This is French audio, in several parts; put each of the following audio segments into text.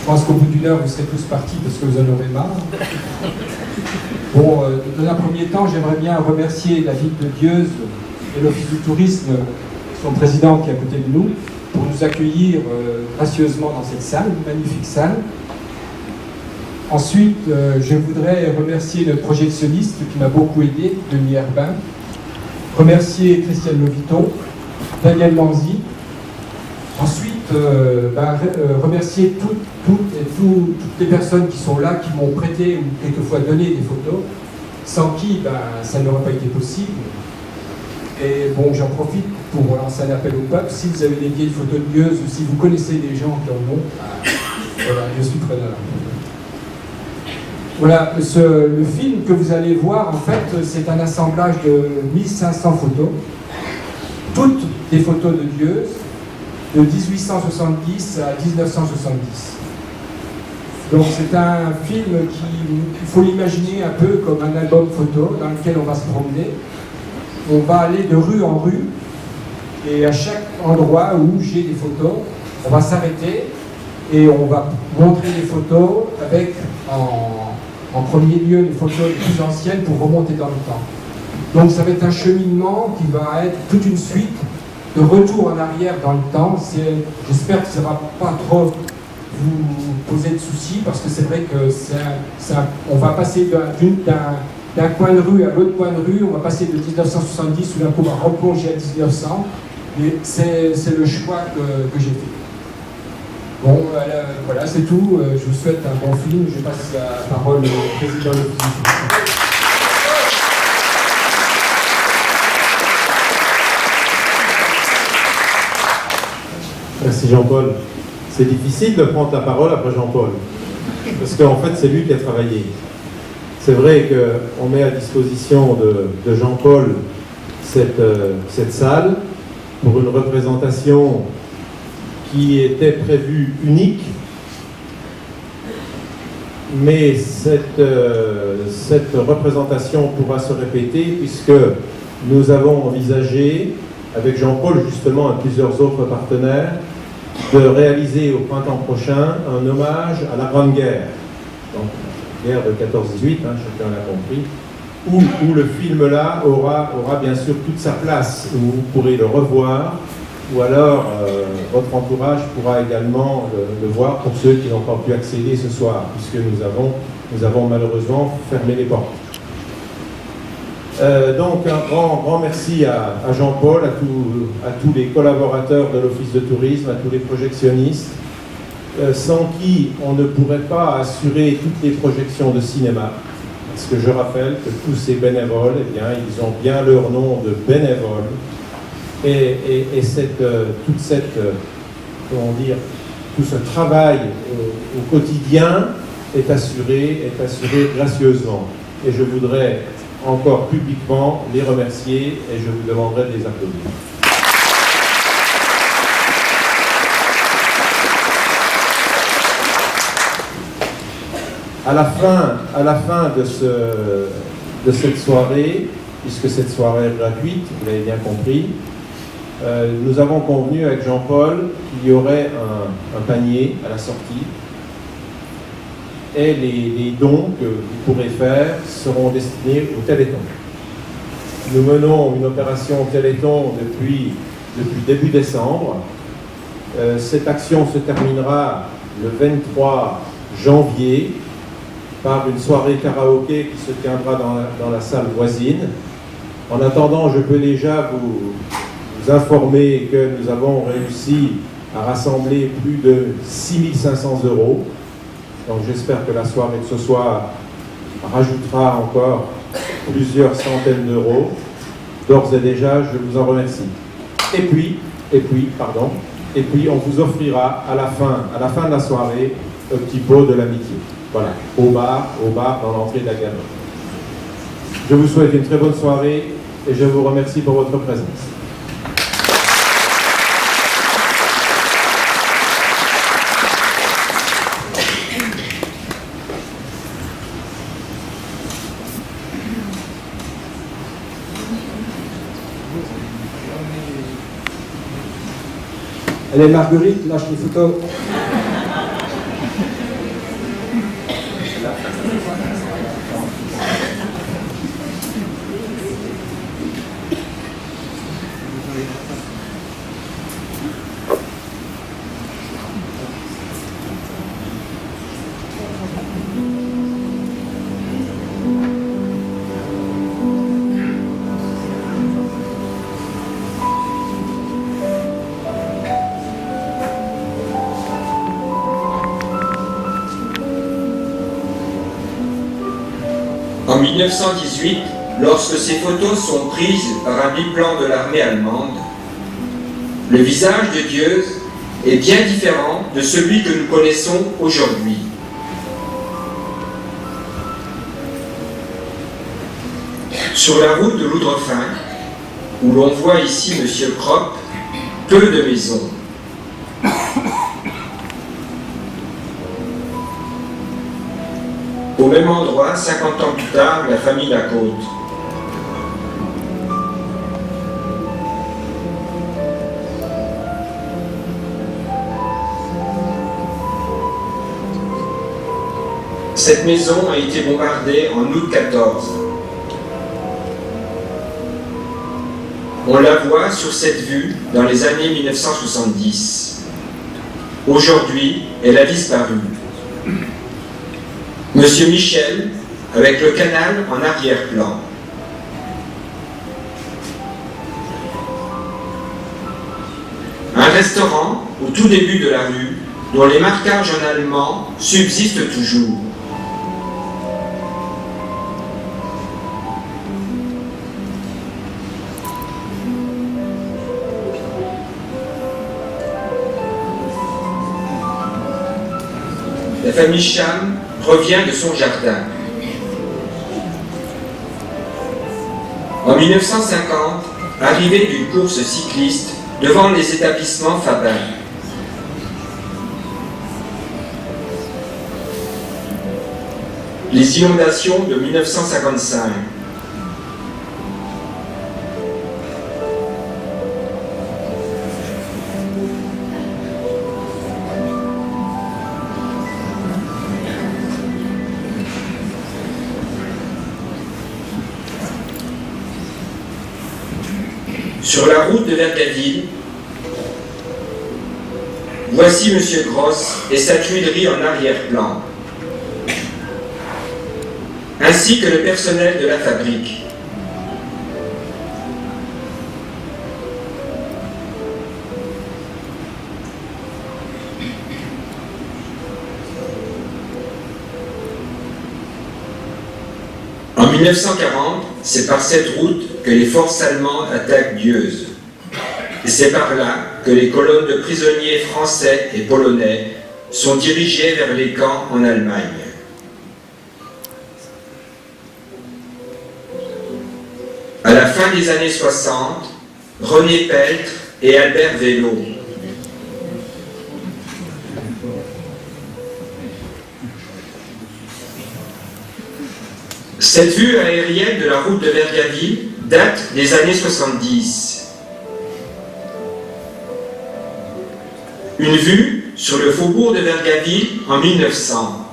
Je pense qu'au bout d'une heure, vous serez tous partis parce que vous en aurez marre. Bon, dans un premier temps, j'aimerais bien remercier la ville de Dieuze et l'Office du tourisme, son président qui est à côté de nous, pour nous accueillir gracieusement dans cette salle, une magnifique salle. Ensuite, je voudrais remercier le projectionniste qui m'a beaucoup aidé, Denis Herbin, remercier Christiane Lovito, Daniel Manzi. Ensuite, remercier toutes les personnes qui sont là, qui m'ont prêté ou quelquefois donné des photos, sans qui ça n'aurait pas été possible. Et bon, j'en profite pour lancer un appel au peuple. Si vous avez des vieilles photos de Dieuze ou si vous connaissez des gens qui en ont, voilà, je suis preneur. Voilà, le film que vous allez voir, en fait, c'est un assemblage de 1500 photos, toutes des photos de Dieuze, de 1870 à 1970. Donc c'est un film il faut l'imaginer un peu comme un album photo dans lequel on va se promener. On va aller de rue en rue, et à chaque endroit où j'ai des photos, on va s'arrêter et on va montrer les photos avec, en premier lieu, les photos les plus anciennes pour remonter dans le temps. Donc ça va être un cheminement qui va être toute une suite de retour en arrière dans le temps. J'espère que ça ne va pas trop vous poser de soucis, parce que c'est vrai que on va passer d'un coin de rue à l'autre coin de rue, on va passer de 1970, où d'un coup on va replonger à 1900, mais c'est le choix que j'ai fait. Bon, voilà, c'est tout. Je vous souhaite un bon film. Je passe la parole au président de l'Office. Merci Jean-Paul. C'est difficile de prendre la parole après Jean-Paul, parce qu'en fait c'est lui qui a travaillé. C'est vrai qu'on met à disposition de Jean-Paul cette salle pour une représentation qui était prévue unique, mais cette représentation pourra se répéter puisque nous avons envisagé, avec Jean-Paul justement et plusieurs autres partenaires, de réaliser au printemps prochain un hommage à la Grande Guerre, donc la guerre de 14-18, chacun l'a compris, où le film-là aura bien sûr toute sa place, où vous pourrez le revoir, ou alors votre entourage pourra également le voir pour ceux qui n'ont pas pu accéder ce soir, puisque nous avons malheureusement fermé les portes. Donc un grand merci à Jean-Paul, à tous les collaborateurs de l'Office de tourisme, à tous les projectionnistes, sans qui on ne pourrait pas assurer toutes les projections de cinéma. Parce que je rappelle que tous ces bénévoles, eh bien, ils ont bien leur nom de bénévoles. Et tout ce travail au quotidien est assuré gracieusement. Et je voudrais encore publiquement les remercier et je vous demanderai de les applaudir. À la fin de cette soirée, puisque cette soirée est gratuite, vous l'avez bien compris, nous avons convenu avec Jean-Paul qu'il y aurait un panier à la sortie et les dons que vous pourrez faire seront destinés au Téléthon. Nous menons une opération Téléthon depuis début décembre. Cette action se terminera le 23 janvier par une soirée karaoké qui se tiendra dans la salle voisine. En attendant, je peux déjà vous informer que nous avons réussi à rassembler plus de 6 500 €. Donc j'espère que la soirée de ce soir rajoutera encore plusieurs centaines d'euros. D'ores et déjà, je vous en remercie. Et puis, on vous offrira à la fin de la soirée, un petit pot de l'amitié. Voilà, au bar dans l'entrée de la galerie. Je vous souhaite une très bonne soirée et je vous remercie pour votre présence. Allez Marguerite, lâche les photos. En 1918, lorsque ces photos sont prises par un biplan de l'armée allemande, le visage de Dieuze est bien différent de celui que nous connaissons aujourd'hui. Sur la route de Loudrefin, où l'on voit ici M. Kropp, peu de maisons. Au même endroit, 50 ans plus tard, la famille Lacôte. Cette maison a été bombardée en août 14. On la voit sur cette vue dans les années 1970. Aujourd'hui, elle a disparu. Monsieur Michel, avec le canal en arrière-plan. Un restaurant au tout début de la rue, dont les marquages en allemand subsistent toujours. La famille Cham revient de son jardin. En 1950, arrivée d'une course cycliste devant les établissements Fabin. Les inondations de 1955. Sur la route de Vergaville, voici M. Gross et sa tuilerie en arrière-plan, ainsi que le personnel de la fabrique. En 1940, c'est par cette route que les forces allemandes attaquent Dieuze. Et c'est par là que les colonnes de prisonniers français et polonais sont dirigées vers les camps en Allemagne. À la fin des années 60, René Peltre et Albert Vélo. Cette vue aérienne de la route de Vergaville date des années 70. Une vue sur le faubourg de Vergaville en 1900.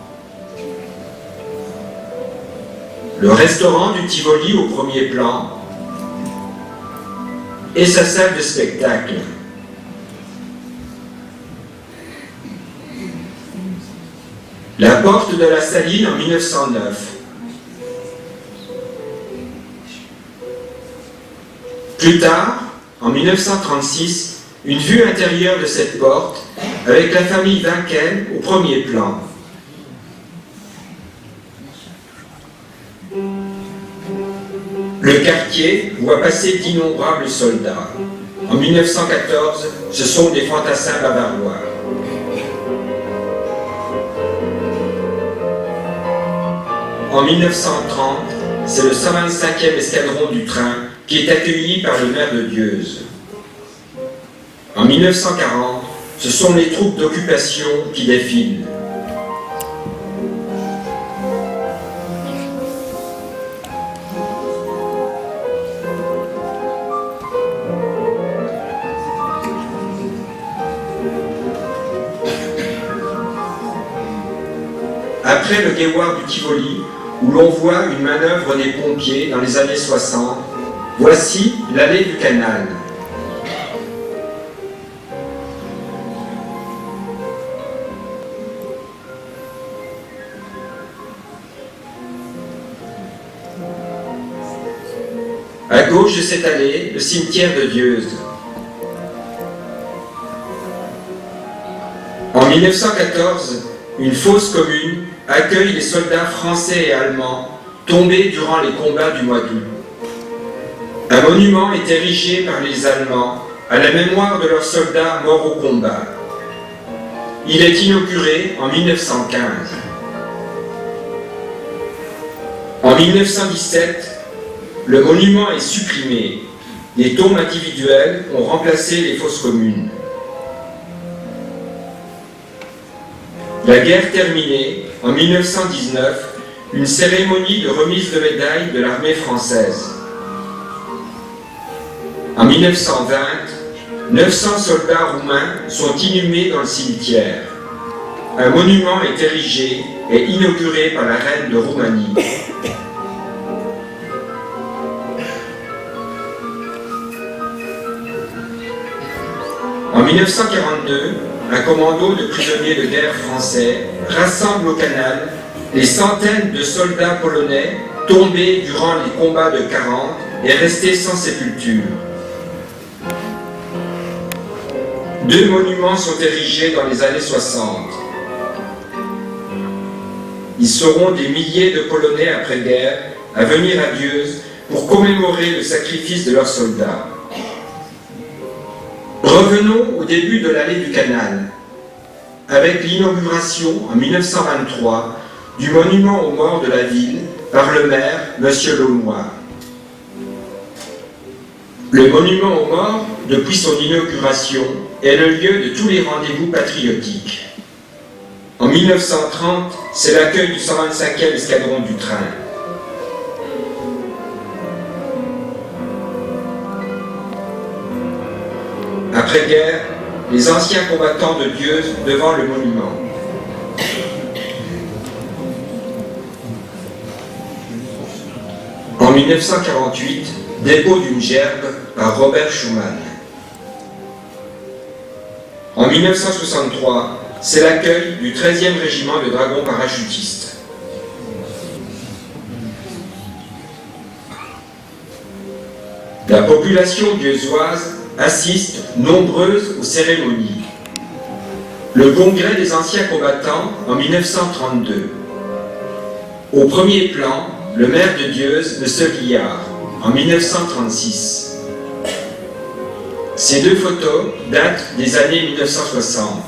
Le restaurant du Tivoli au premier plan et sa salle de spectacle. La porte de la Saline en 1909. Plus tard, en 1936, une vue intérieure de cette porte, avec la famille Vinken au premier plan. Le quartier voit passer d'innombrables soldats. En 1914, ce sont des fantassins bavarois. En 1930, c'est le 125e escadron du train qui est accueilli par le maire de Dieuze. En 1940, ce sont les troupes d'occupation qui défilent. Après le guéouard du Tivoli, où l'on voit une manœuvre des pompiers dans les années 60, voici l'allée du canal. À gauche de cette allée, le cimetière de Dieuze. En 1914, une fosse commune accueille les soldats français et allemands tombés durant les combats du mois d'août. Un monument est érigé par les Allemands à la mémoire de leurs soldats morts au combat. Il est inauguré en 1915. En 1917, le monument est supprimé. Les tombes individuelles ont remplacé les fosses communes. La guerre terminée, en 1919, une cérémonie de remise de médailles de l'armée française. En 1920, 900 soldats roumains sont inhumés dans le cimetière. Un monument est érigé et inauguré par la reine de Roumanie. En 1942, un commando de prisonniers de guerre français rassemble au canal les centaines de soldats polonais tombés durant les combats de 40 et restés sans sépulture. 2 monuments sont érigés dans les années 60. Ils seront des milliers de Polonais après-guerre à venir à Dieuze pour commémorer le sacrifice de leurs soldats. Revenons au début de l'allée du canal, avec l'inauguration en 1923 du monument aux morts de la ville par le maire, M. Launois. Le monument aux morts, depuis son inauguration, est le lieu de tous les rendez-vous patriotiques. En 1930, c'est l'accueil du 125e escadron du train. Après-guerre, les anciens combattants de Dieuze devant le monument. En 1948, dépôt d'une gerbe par Robert Schumann. En 1963, c'est l'accueil du 13e régiment de dragons parachutistes. La population dieuzoise assiste nombreuse aux cérémonies. Le congrès des anciens combattants en 1932. Au premier plan, le maire de Dieuze, M. Guillard, en 1936. Ces 2 photos datent des années 1960.